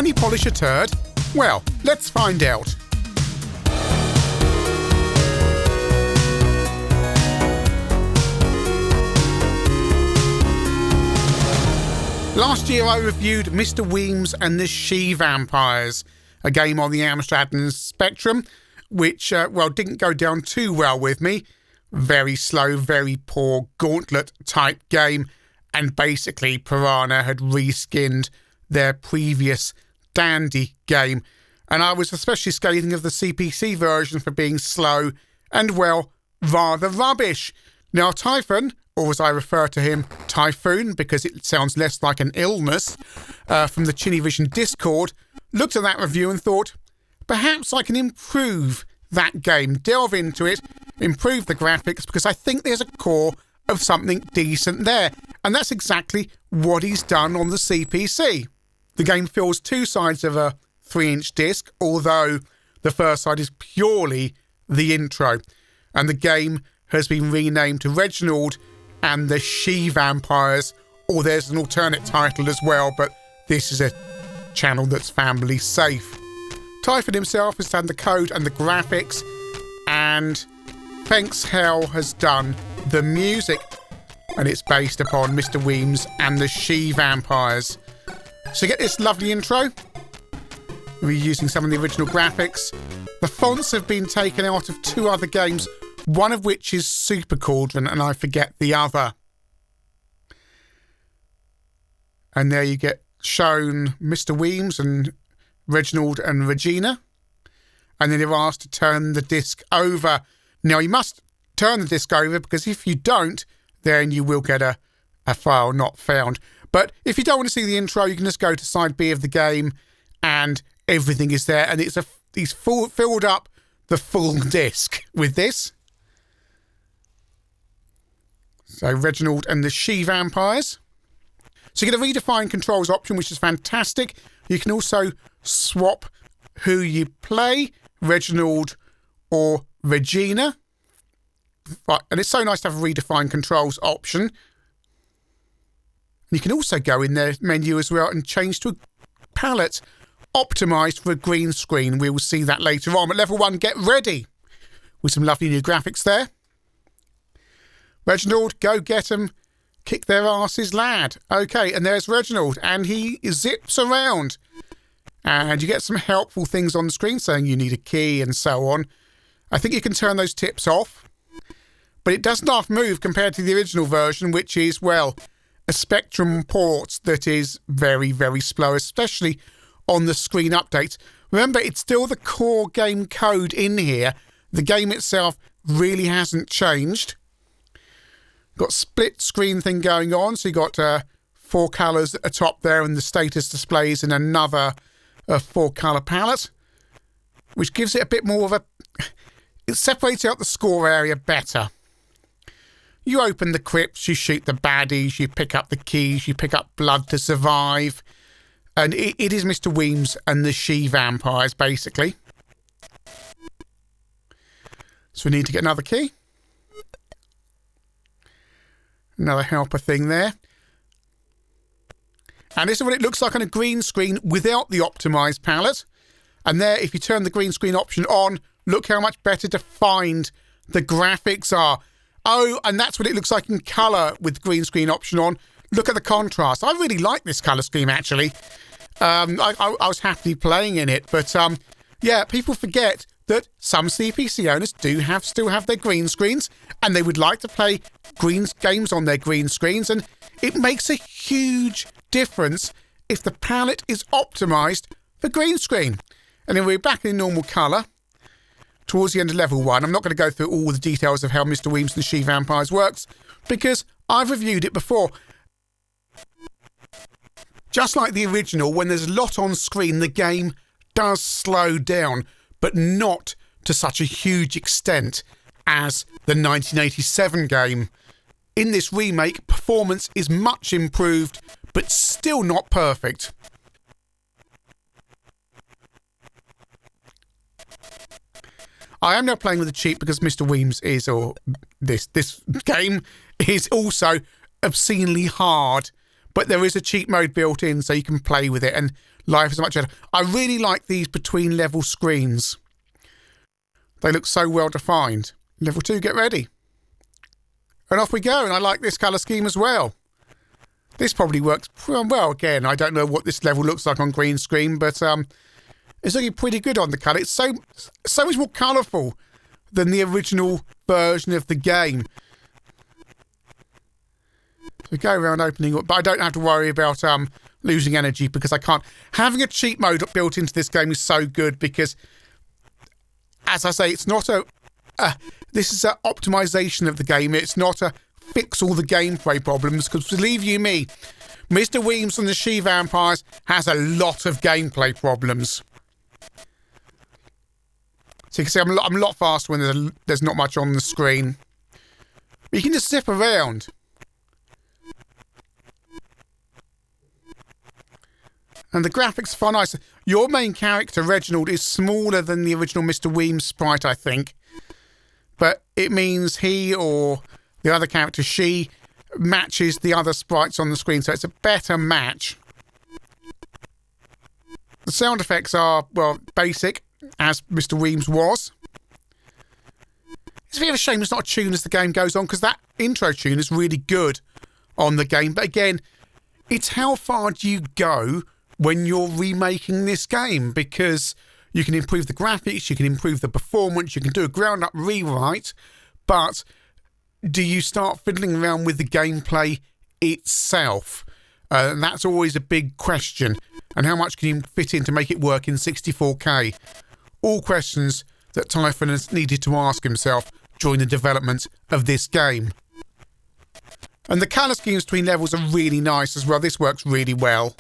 Can he polish a turd? Well, let's find out. Last year I reviewed Mr Weems and the She-Vampires, a game on the Amstrad and Spectrum, which, didn't go down too well with me. Very slow, very poor, gauntlet-type game, and basically Piranha had reskinned their previous dandy game. And I was especially scathing of the CPC version for being slow and, rather rubbish. Now, Typhon, or as I refer to him, Typhoon, because it sounds less like an illness, from the ChinnyVision Discord, looked at that review and thought, perhaps I can improve that game, delve into it, improve the graphics, because I think there's a core of something decent there. And that's exactly what he's done on the CPC. The game fills two sides of a 3-inch disc, although the first side is purely the intro. And the game has been renamed to Reginald and the She-Vampires, or there's an alternate title as well, but this is a channel that's family safe. Typhon himself has done the code and the graphics, and Thanks Hell has done the music, and it's based upon Mr Weems and the She-Vampires. So get this lovely intro, reusing some of the original graphics. The fonts have been taken out of two other games, one of which is Super Cauldron, and I forget the other. And there you get shown Mr Weems and Reginald and Regina. And then you're asked to turn the disc over. Now, you must turn the disc over, because if you don't, then you will get a file not found. But if you don't want to see the intro, you can just go to side B of the game, and everything is there. And he's filled up the full disc with this. So Reginald and the She-Vampires. So you get a redefine controls option, which is fantastic. You can also swap who you play, Reginald or Regina. Right, and it's so nice to have a redefine controls option. You can also go in their menu as well and change to a palette optimised for a green screen. We will see that later on. At level 1, get ready with some lovely new graphics there. Reginald, go get them. Kick their asses, lad. Okay, and there's Reginald, and he zips around. And you get some helpful things on the screen saying you need a key and so on. I think you can turn those tips off. But it doesn't half move compared to the original version, which is, a Spectrum port that is very, very slow, especially on the screen updates. Remember, it's still the core game code in here. The game itself really hasn't changed. Got split screen thing going on, so you got 4 colours at the top there, and the status displays in another 4-colour palette, which gives it a bit more of a... It separates out the score area better. You open the crypts, you shoot the baddies, you pick up the keys, you pick up blood to survive. And it is Mr Weems and the She-Vampires, basically. So we need to get another key. Another helper thing there. And this is what it looks like on a green screen without the optimised palette. And there, if you turn the green screen option on, look how much better defined the graphics are. Oh, and that's what it looks like in colour with green screen option on. Look at the contrast. I really like this colour scheme, actually. I was happily playing in it. But, people forget that some CPC owners still have their green screens, and they would like to play games on their green screens, and it makes a huge difference if the palette is optimised for green screen. And then we're back in normal colour towards the end of level 1. I'm not going to go through all the details of how Mr Weems and the She-Vampires works, because I've reviewed it before. Just like the original, when there's a lot on screen, the game does slow down, but not to such a huge extent as the 1987 game. In this remake, performance is much improved, but still not perfect. I am now playing with the cheat because Mr Weems is, or this game is also obscenely hard. but there is a cheat mode built in so you can play with it and life is much better. I really like these between level screens. They look so well defined. Level 2, get ready. And off we go, and I like this colour scheme as well. This probably works well. Again, I don't know what this level looks like on green screen, but it's looking pretty good on the colour. It's so much more colourful than the original version of the game. So we go around opening up, but I don't have to worry about losing energy because I can't. Having a cheat mode built into this game is so good because, as I say, it's not this is an optimization of the game. It's not a fix all the gameplay problems because, believe you me, Mr Weems and the She-Vampires has a lot of gameplay problems. So you can see I'm a lot faster when there's not much on the screen. But you can just zip around. And the graphics are far nicer. Your main character, Reginald, is smaller than the original Mr Weems sprite, I think. But it means he or the other character, she, matches the other sprites on the screen, so it's a better match. The sound effects are, well, basic, as Mr Weems was. It's a bit of a shame it's not a tune as the game goes on, because that intro tune is really good on the game. But again, it's how far do you go when you're remaking this game, because you can improve the graphics, you can improve the performance, you can do a ground-up rewrite, but do you start fiddling around with the gameplay itself? And that's always a big question. And how much can you fit in to make it work in 64K? All questions that Typhon has needed to ask himself during the development of this game. And the colour schemes between levels are really nice as well. This works really well.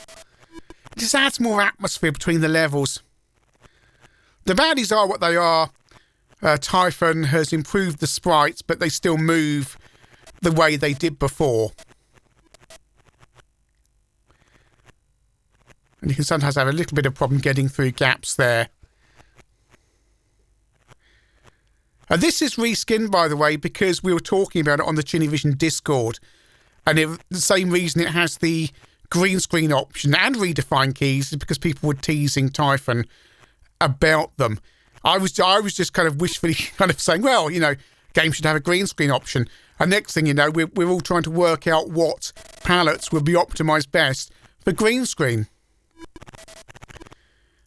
It just adds more atmosphere between the levels. The baddies are what they are. Typhon has improved the sprites, but they still move the way they did before. And you can sometimes have a little bit of problem getting through gaps there. This is reskinned, by the way, because we were talking about it on the ChinnyVision Discord. And the same reason it has the green screen option and redefine keys is because people were teasing Typhon about them. I was just kind of wishfully kind of saying, well, you know, games should have a green screen option. And next thing you know, we're all trying to work out what palettes will be optimised best for green screen.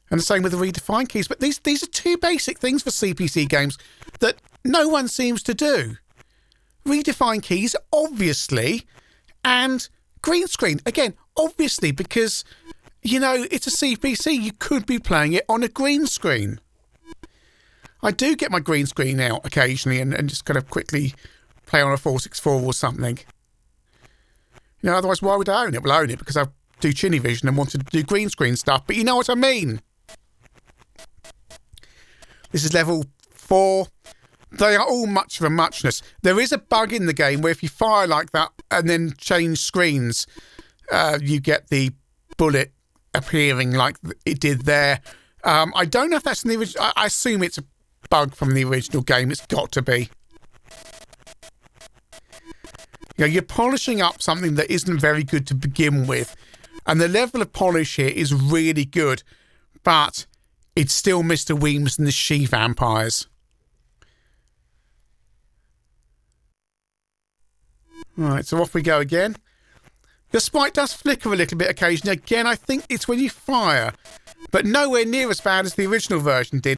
And the same with the redefine keys. But these are two basic things for CPC games that no one seems to do. Redefine keys, obviously, and green screen. Again, obviously, because, you know, it's a CPC. You could be playing it on a green screen. I do get my green screen out occasionally and just kind of quickly play on a 464 or something. You know, otherwise, why would I own it? Well, I own it because I do ChinnyVision and wanted to do green screen stuff. But you know what I mean. This is level 4. They are all much of a muchness. There is a bug in the game where if you fire like that and then change screens, you get the bullet appearing like it did there. I don't know if that's in the original. I assume it's a bug from the original game. It's got to be. You know, you're polishing up something that isn't very good to begin with. And the level of polish here is really good. But it's still Mr Weems and the She-Vampires. Right, so off we go again. The sprite does flicker a little bit occasionally. Again, I think it's when you fire. But nowhere near as bad as the original version did.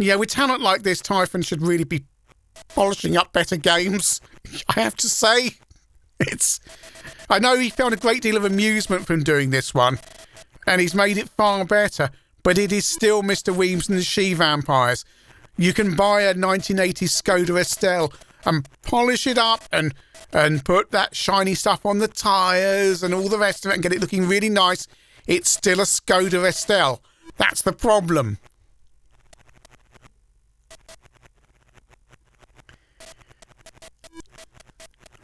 Yeah, with talent like this, Typhon should really be polishing up better games. I have to say. I know he found a great deal of amusement from doing this one. And he's made it far better. But it is still Mr Weems and the She-Vampires. You can buy a 1980s Skoda Estelle and polish it up and put that shiny stuff on the tyres and all the rest of it and get it looking really nice. It's still a Skoda Estelle. That's the problem.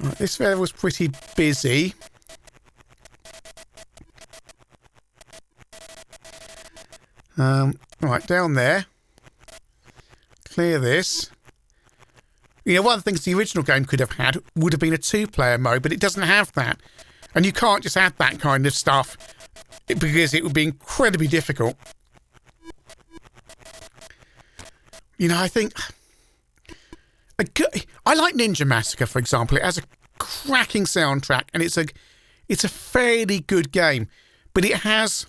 Right, this area was pretty busy. Right, down there. Clear this. You know, one of the things the original game could have had would have been a 2-player mode, but it doesn't have that. And you can't just add that kind of stuff because it would be incredibly difficult. You know, I think... I like Ninja Massacre, for example. It has a cracking soundtrack, and it's a fairly good game. But it has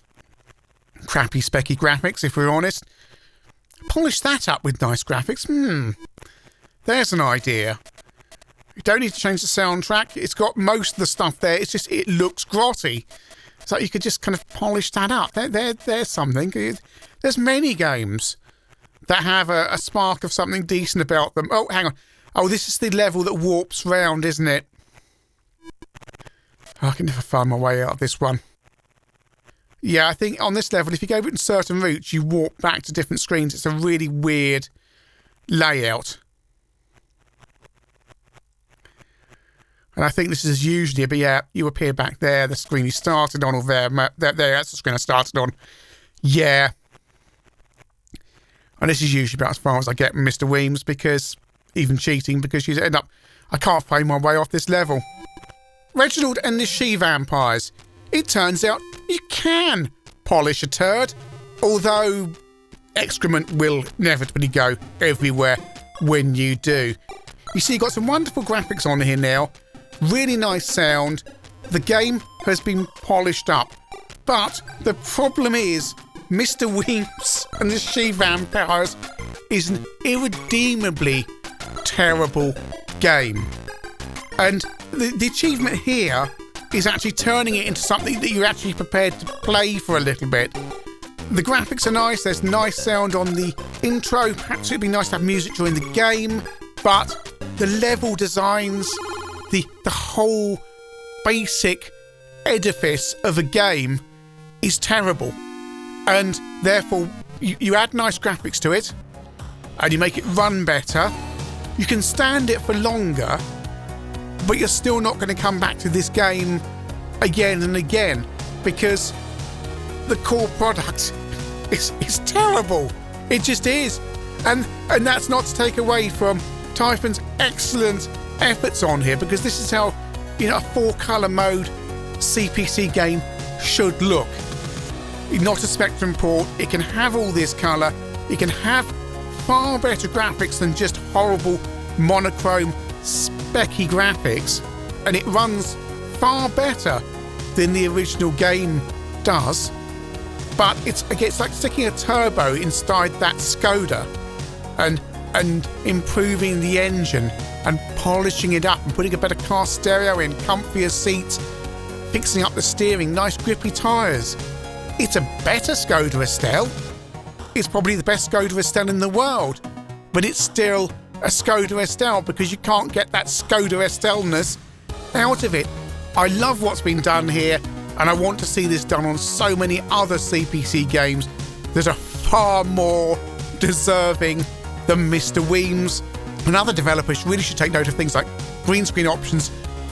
crappy specky graphics, if we're honest. Polish that up with nice graphics. There's an idea. You don't need to change the soundtrack. It's got most of the stuff there. It's just, it looks grotty. So you could just kind of polish that up. There's something. There's many games that have a spark of something decent about them. Oh, hang on. Oh, this is the level that warps round, isn't it? I can never find my way out of this one. Yeah, I think on this level, if you go in certain routes, you warp back to different screens. It's a really weird layout. And I think this is usually, but yeah, you appear back there, the screen you started on, or there, that's the screen I started on. Yeah. And this is usually about as far as I get with Mr Weems, because, even cheating, because you end up, I can't find my way off this level. Reginald and the she-vampires. It turns out you can polish a turd, although excrement will inevitably go everywhere when you do. You see, you've got some wonderful graphics on here now, really nice sound. The game has been polished up, but the problem is Mr Weems and the she-vampires is an irredeemably terrible game. And the achievement here is actually turning it into something that you're actually prepared to play for a little bit. The graphics are nice, there's nice sound on the intro, perhaps it'd be nice to have music during the game, but the level designs, the whole basic edifice of a game is terrible. And therefore, you add nice graphics to it, and you make it run better. You can stand it for longer, but you're still not going to come back to this game again and again, because the core product is terrible. It just is. And that's not to take away from Typhon's excellent efforts on here, because this is how, you know, a 4-colour mode CPC game should look. Not a Spectrum port. It can have all this colour. It can have far better graphics than just horrible monochrome specky graphics, and it runs far better than the original game does. But it's like sticking a turbo inside that Skoda and improving the engine and polishing it up and putting a better car stereo in, comfier seats, fixing up the steering, nice grippy tyres. It's a better Skoda Estelle. It's probably the best Skoda Estelle in the world, but it's still a Skoda Estelle because you can't get that Skoda Estelle-ness out of it. I love what's been done here, and I want to see this done on so many other CPC games that are far more deserving than Mr Weems. And other developers really should take note of things like green screen options,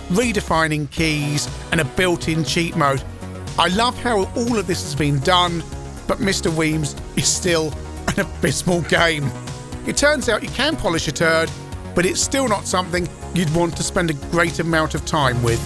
redefining keys, and a built-in cheat mode. I love how all of this has been done, but Mr Weems is still an abysmal game. It turns out you can polish a turd, but it's still not something you'd want to spend a great amount of time with.